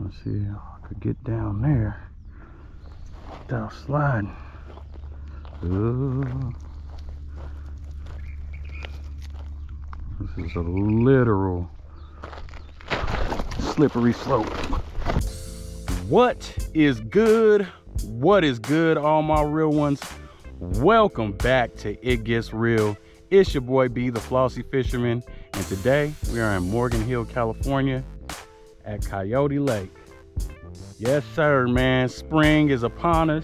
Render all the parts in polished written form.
Trying to see if I could get down there without sliding. Ooh. This is a literal slippery slope. What is good? What is good, all my real ones? Welcome back to It Gets Real. It's your boy B, the Flossy Fisherman, and today we are in Morgan Hill, California at Coyote Lake. Yes, sir, man. Spring is upon us.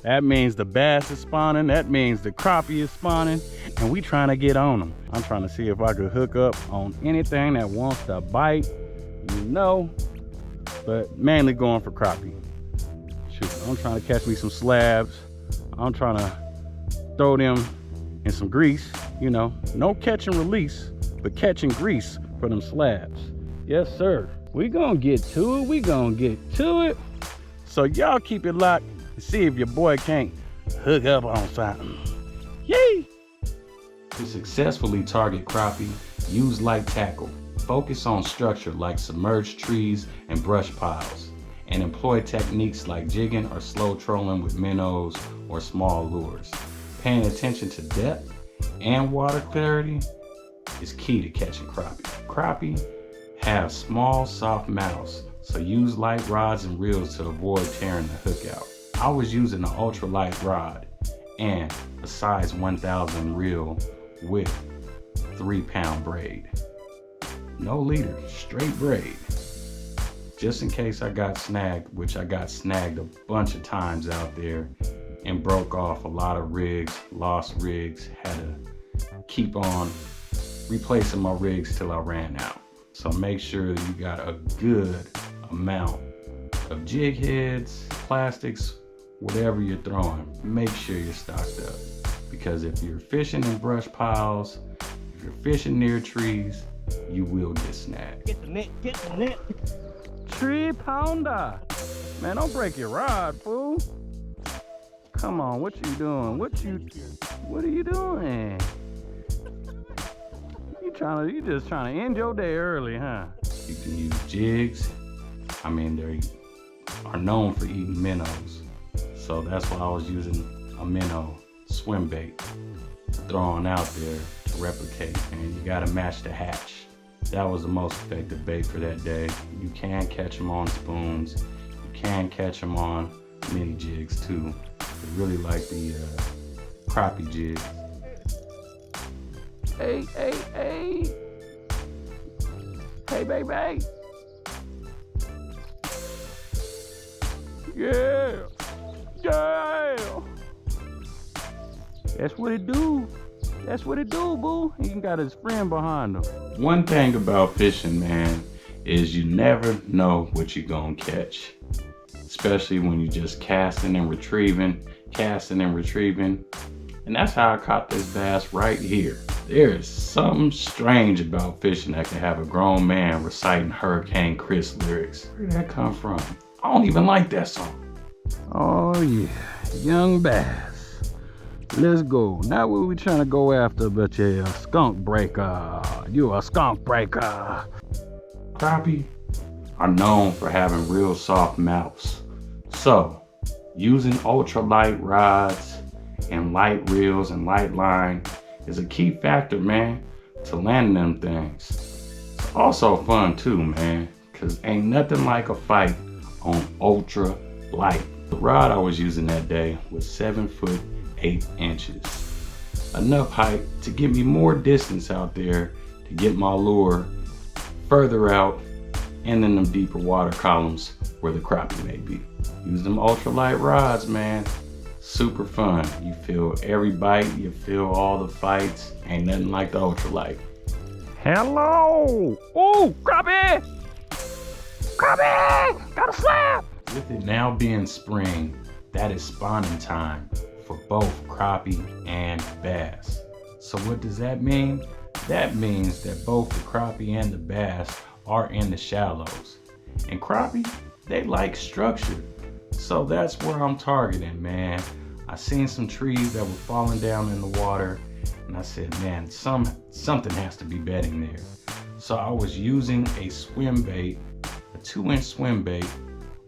That means the bass is spawning. That means the crappie is spawning, and we trying to get on them. I'm trying to see if I could hook up on anything that wants to bite, but mainly going for crappie. Shoot, I'm trying to catch me some slabs. I'm trying to throw them in some grease, no catch and release, but catch and grease for them slabs. Yes, sir. We gonna get to it. We gonna get to it. So y'all keep it locked and see if your boy can't hook up on something. Yay! To successfully target crappie, use light tackle. Focus on structure like submerged trees and brush piles, and employ techniques like jigging or slow trolling with minnows or small lures. Paying attention to depth and water clarity is key to catching crappie. Crappie have small, soft mouths, so use light rods and reels to avoid tearing the hook out. I was using an ultralight rod and a size 1000 reel with 3-pound braid. No leader, straight braid. Just in case I got snagged, which I got snagged a bunch of times out there and broke off a lot of rigs, lost rigs, had to keep on replacing my rigs till I ran out. So make sure that you got a good amount of jig heads, plastics, whatever you're throwing. Make sure you're stocked up, because if you're fishing in brush piles, if you're fishing near trees, you will get snagged. Get the net. 3-pounder. Man, don't break your rod, fool. Come on, what you doing? What are you doing? You just trying to end your day early, huh? You can use jigs. I mean, they are known for eating minnows. So that's why I was using a minnow swim bait, throwing out there to replicate, and you gotta match the hatch. That was the most effective bait for that day. You can catch them on spoons. You can catch them on mini jigs too. I really like the crappie jigs. Hey. Hey, baby. Yeah. That's what it do. Boo. He got his friend behind him. One thing about fishing, man, is you never know what you're gonna catch. Especially when you're just casting and retrieving. And that's how I caught this bass right here. There is something strange about fishing that can have a grown man reciting Hurricane Chris lyrics. Where did that come from? I don't even like that song. Oh yeah, young bass. Let's go. Now what we trying to go after but you're a skunk breaker. You a skunk breaker. Crappie are known for having real soft mouths. So, using ultralight rods and light reels and light line is a key factor, man, to landing them things. It's also fun too, man, because ain't nothing like a fight on ultra light. The rod I was using that day was 7 foot 8 inches. Enough height to give me more distance out there to get my lure further out and in them deeper water columns where the crappie may be. Use them ultralight rods, man. Super fun. You feel every bite, you feel all the fights. Ain't nothing like the ultralight. Hello! Oh, crappie! Crappie! Got a slab! With it now being spring, that is spawning time for both crappie and bass. So what does that mean? That means that both the crappie and the bass are in the shallows. And crappie, they like structure. So that's where I'm targeting, man. I seen some trees that were falling down in the water, and I said, man, something has to be bedding there. So I was using a swim bait a 2-inch swim bait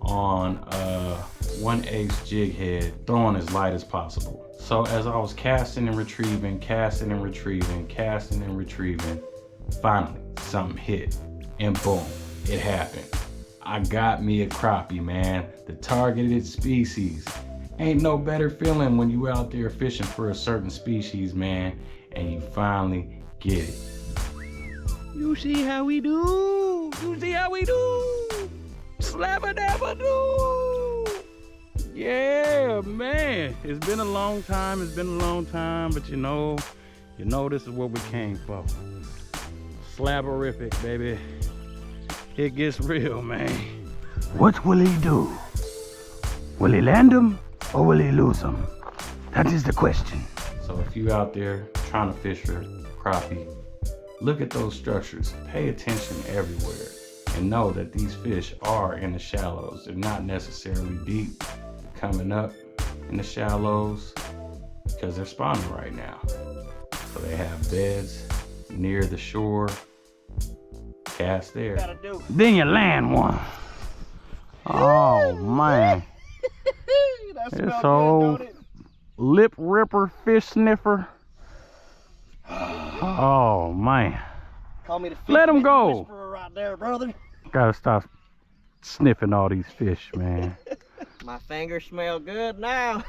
on a 1/8 jig head, throwing as light as possible. So as I was casting and retrieving, casting and retrieving, casting and retrieving, finally something hit, and boom, it happened. I got me a crappie, man, the targeted species. Ain't no better feeling when you out there fishing for a certain species, man, and you finally get it. You see how we do? You see how we do? Slab-a-dab-a-doo! Yeah, man. It's been a long time. It's been a long time, but you know this is what we came for. Slaberific, baby. It gets real, man. What will he do? Will he land him or will he lose him? That is the question. So if you out there trying to fish for crappie, look at those structures. Pay attention everywhere. And know that these fish are in the shallows. They're not necessarily deep, coming up in the shallows because they're spawning right now. So they have beds near the shore. Cast there. Then you land one. Oh man. This old lip ripper fish sniffer. Oh man. Call me the fish. Let him go. Whisperer right there, brother. Gotta stop sniffing all these fish, man. My fingers smell good now.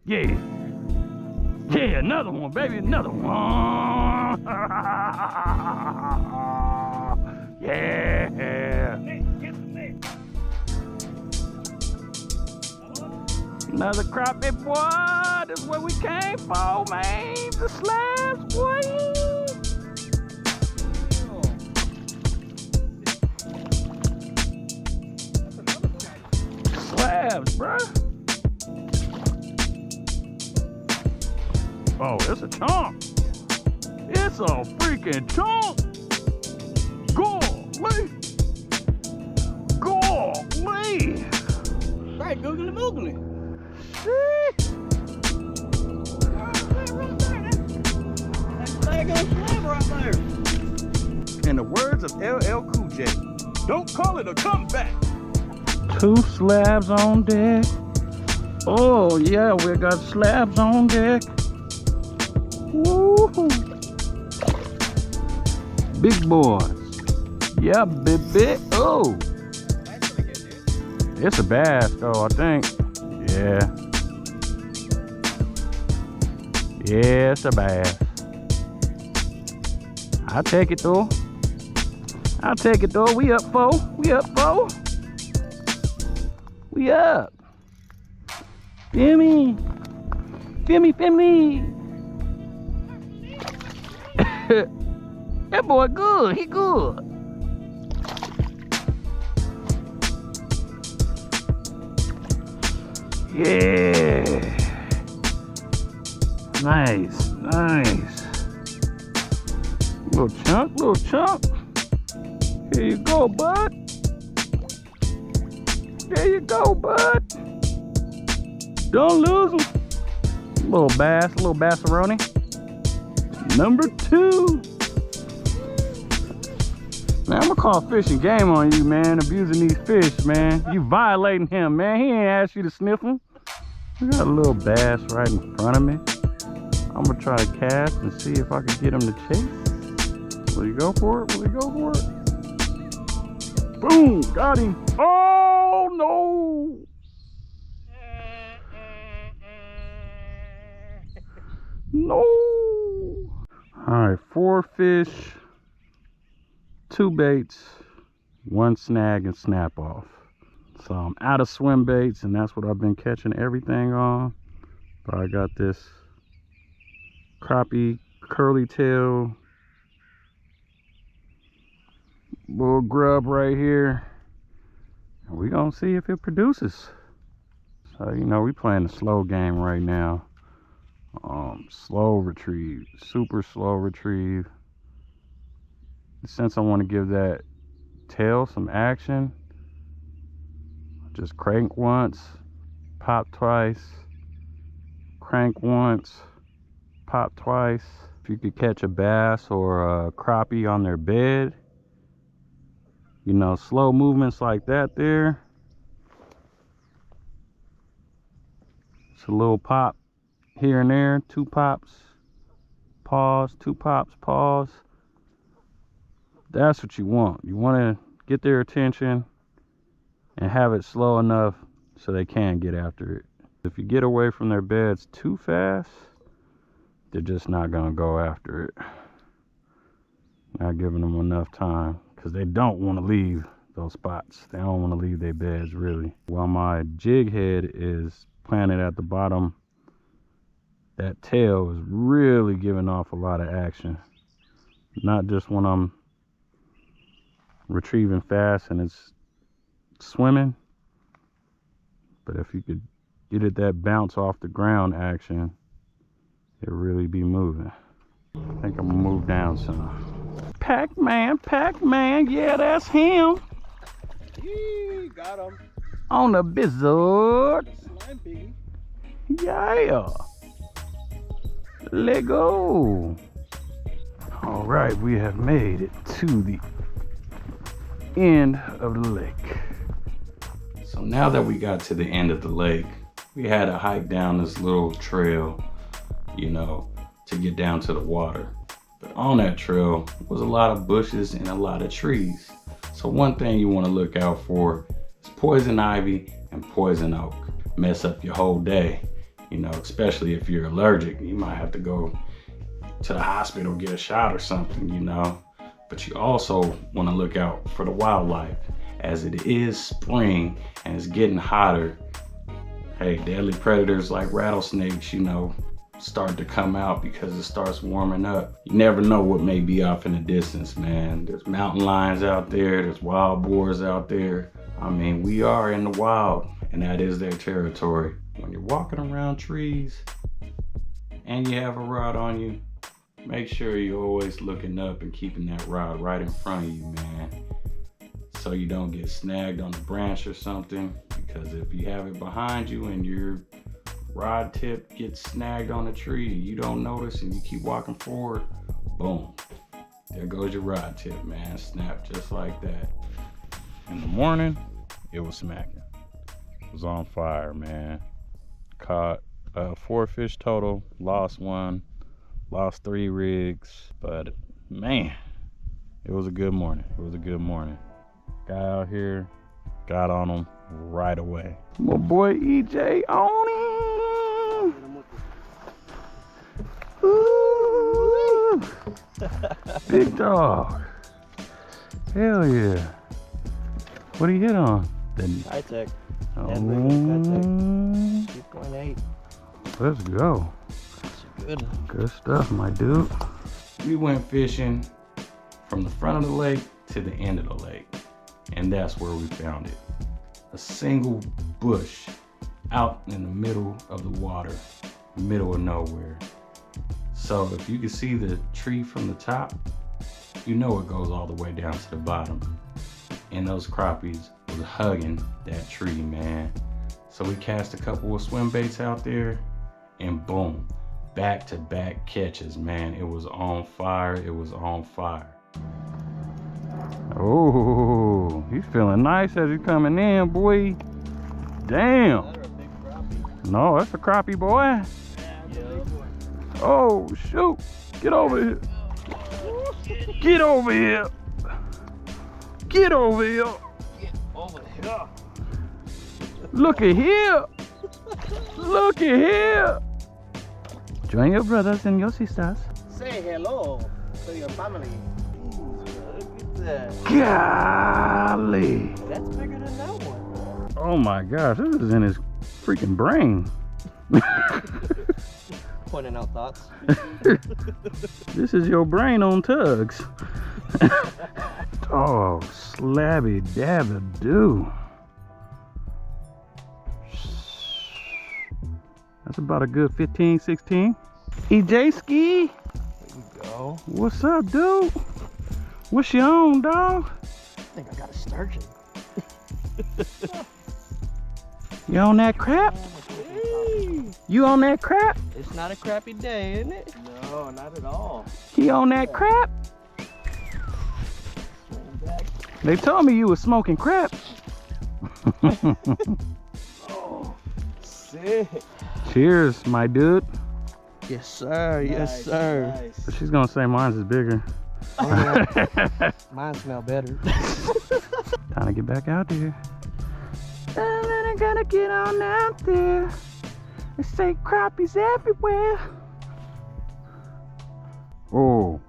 Yeah. Yeah, another one, baby, another one. Yeah. Another crappie, boy. This is where we came for, man. The slabs, boy. Slabs, bruh. Oh, it's a chunk. It's a freaking chunk. Golly. Golly. Right, googly moogly. See? That's daggone slab right there. In the words of LL Cool J, don't call it a comeback. 2 slabs on deck. Oh yeah, we got slabs on deck. Woo! Big boys. Yeah, baby. Oh. It's a bass though, I think. Yeah. Yeah, it's a bass. I'll take it though. I'll take it though. We up, foe. We up, foe. We up. Feel me? Feel me, feel me? That boy good. He good. Yeah. Nice, nice. Little chunk, little chunk. Here you go, bud. There you go, bud. Don't lose him. Little bass, little bassaroni. Number 2. Man, I'm gonna call fish and game on you, man. Abusing these fish, man. You violating him, man. He ain't asked you to sniff him. We got a little bass right in front of me. I'm gonna try to cast and see if I can get him to chase. Will he go for it? Will he go for it? Boom! Got him. Oh no! No! Alright, 4 fish, 2 baits, 1 snag and snap off. So I'm out of swim baits, and that's what I've been catching everything on. But I got this crappie curly tail little grub right here, and we gonna see if it produces. So you know, we playing the slow game right now. Slow retrieve, super slow retrieve. Since I want to give that tail some action, just crank once, pop twice, crank once, pop twice. If you could catch a bass or a crappie on their bed, You know, slow movements like that there. It's a little pop here and there, 2 pops, pause, 2 pops, pause. That's what you want. You want to get their attention and have it slow enough so they can get after it. If you get away from their beds too fast, they're just not going to go after it. Not giving them enough time, because they don't want to leave those spots. They don't want to leave their beds, really. While my jig head is planted at the bottom, that tail is really giving off a lot of action. Not just when I'm retrieving fast and it's swimming, but if you could get it that bounce off the ground action, it'll really be moving. I think I'm gonna move down some. Pac-Man, Pac-Man, yeah, that's him. Yee, got him. On the bizzard. Slime piggy. Yeah. Let go. All right, we have made it to the end of the lake. So now that we got to the end of the lake, we had to hike down this little trail, you know, to get down to the water. But on that trail was a lot of bushes and a lot of trees. So one thing you want to look out for is poison ivy and poison oak. Mess up your whole day, you know, especially if you're allergic. You might have to go to the hospital, get a shot or something, you know. But you also want to look out for the wildlife. As it is spring and it's getting hotter, hey, deadly predators like rattlesnakes, you know, start to come out because it starts warming up. You never know what may be off in the distance, man. There's mountain lions out there, there's wild boars out there. I mean, we are in the wild, and that is their territory. When you're walking around trees and you have a rod on you, make sure you're always looking up and keeping that rod right in front of you, man, so you don't get snagged on a branch or something. Because if you have it behind you and your rod tip gets snagged on a tree and you don't notice and you keep walking forward, boom, there goes your rod tip, man. Snap just like that. In the morning, it was smacking. It was on fire, man. Caught 4 fish total, lost 1, lost 3 rigs, but man, it was a good morning. It was a good morning. Got out here, got on them right away. My boy EJ on him. Ooh. Big dog. Hell yeah. What do you hit on? High-tech. Oh. 2.8. Let's go. That's good. Good stuff, my dude. We went fishing from the front of the lake to the end of the lake, and that's where we found it. A single bush out in the middle of the water, middle of nowhere. So if you can see the tree from the top, you know it goes all the way down to the bottom. And those crappies was hugging that tree, man. So we cast a couple of swim baits out there, and boom, back-to-back catches, man. It was on fire. It was on fire. Oh, he's feeling nice as he's coming in, boy. Damn. That's a big crappie. No, that's a crappie, boy. Yeah, that's a big one. Oh, shoot. Get over here. Get over here. Get over here. Get over here. Look at here. Look at here. Join your brothers and your sisters. Say hello to your family. Look at that. Golly. That's bigger than that one. Oh my gosh, this is in his freaking brain. Pointing out thoughts. This is your brain on tugs. Oh, slabby dabba do. That's about a good 15, 16. EJ Ski. There you go. What's up, dude? What's you on, dog? I think I got a sturgeon. You on that crap? You on that crap? It's not a crappy day, isn't it? No, not at all. He on that crap? Swing back. They told me you was smoking crap. Oh, sick. Cheers, my dude. Yes, sir. Yes, sir. But she's gonna say mine's is bigger. Mine smell better. Time to get back out there. And then I gotta get on out there. They say crappies everywhere. Oh.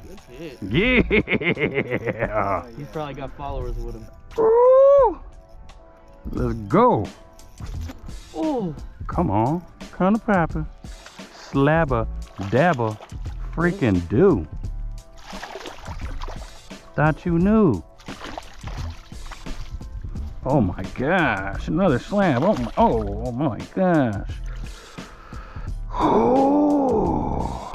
Good hit. Yeah. He's probably got followers with him. Ooh. Let's go. Oh. Come on. Come to Papa. Slabber, dabber, freaking do. Thought you knew. Oh my gosh, another slab. Oh my gosh. Oh.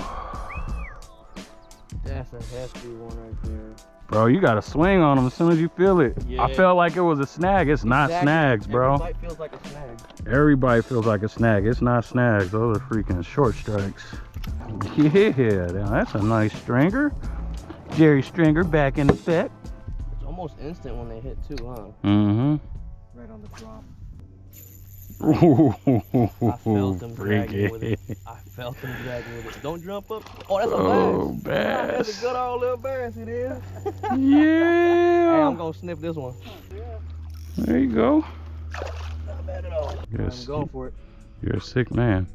That's a hefty one right there. Bro, you gotta swing on them as soon as you feel it. Yeah. I felt like it was a snag. It's not snags, bro. Every bite feels like a snag. Everybody feels like a snag. It's not snags. Those are freaking short strikes. Yeah, that's a nice stringer. Jerry Stringer back in effect. It's almost instant when they hit too, huh? Mm-hmm. Right on the drop. Ooh, I felt them dragging with it. I felt them dragging with it. Don't jump up. Oh, that's a bass. That's a good old little bass, it is. Yeah. Hey, I'm gonna sniff this one. There you go. Not bad at all. Yes. I'm going for it. You're a sick man.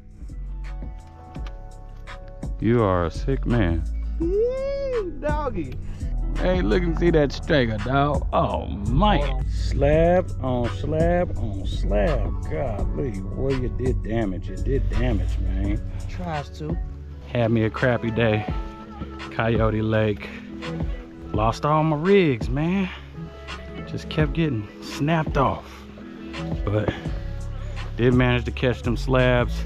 You are a sick man. Doggy. Hey, look and see that stringer, dog. Oh, man. Slab on slab on slab. Golly, boy, you did damage. You did damage, man. Tries to. Had me a crappy day. Coyote Lake. Lost all my rigs, man. Just kept getting snapped off. But did manage to catch them slabs.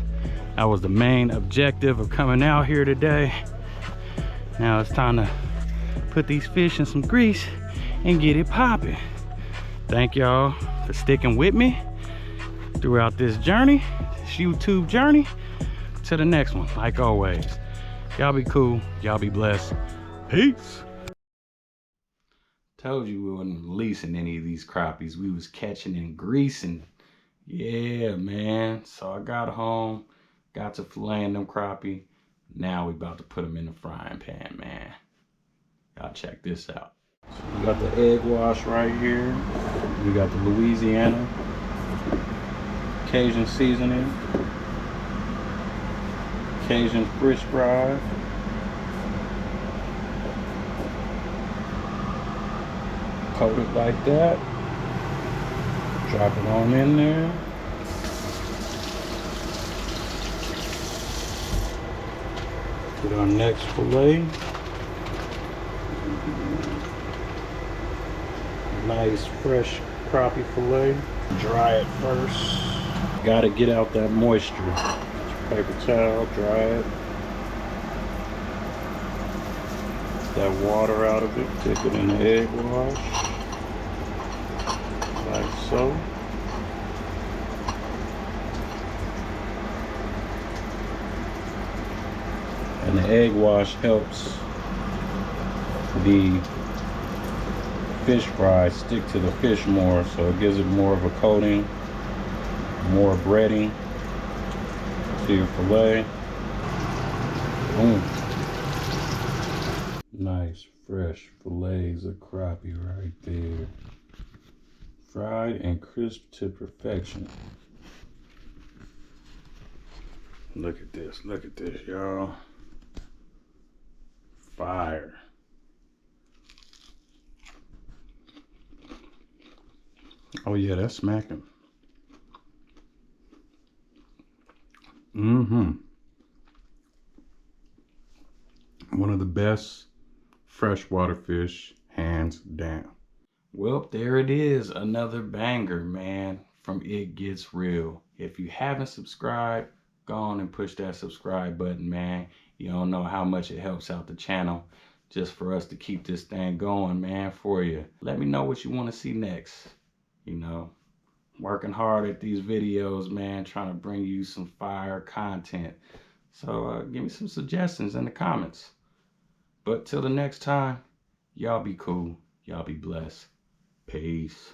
That was the main objective of coming out here today. Now it's time to put these fish in some grease and get it popping. Thank y'all for sticking with me throughout this journey, this YouTube journey. To the next one, like always. Y'all be cool, y'all be blessed. Peace. Told you we wasn't releasing any of these crappies. We was catching and greasing. Yeah, man. So I got home, got to filleting them crappie. Now we about to put them in the frying pan, man. Y'all check this out. We got the egg wash right here. We got the Louisiana Cajun seasoning, Cajun fish fry, coat it like that. Drop it on in there. Put our next fillet. Nice fresh crappie fillet. Dry it first. Gotta get out that moisture. Paper towel, dry it. That water out of it. Dip it in the egg wash. Like so. And the egg wash helps the fish fry stick to the fish more, so it gives it more of a coating, more breading to your fillet. Boom. Nice fresh fillets of crappie right there. Fried and crisp to perfection. Look at this, y'all. Fire. Oh yeah, that's smacking. Mm-hmm. One of the best freshwater fish, hands down. Well, there it is, another banger, man, from It Gets Real. If you haven't subscribed, go on and push that subscribe button, man. You don't know how much it helps out the channel just for us to keep this thing going, man, for you. Let me know what you want to see next. You know, working hard at these videos, man, trying to bring you some fire content. So give me some suggestions in the comments. But till the next time, Y'all be cool. Y'all be blessed. Peace.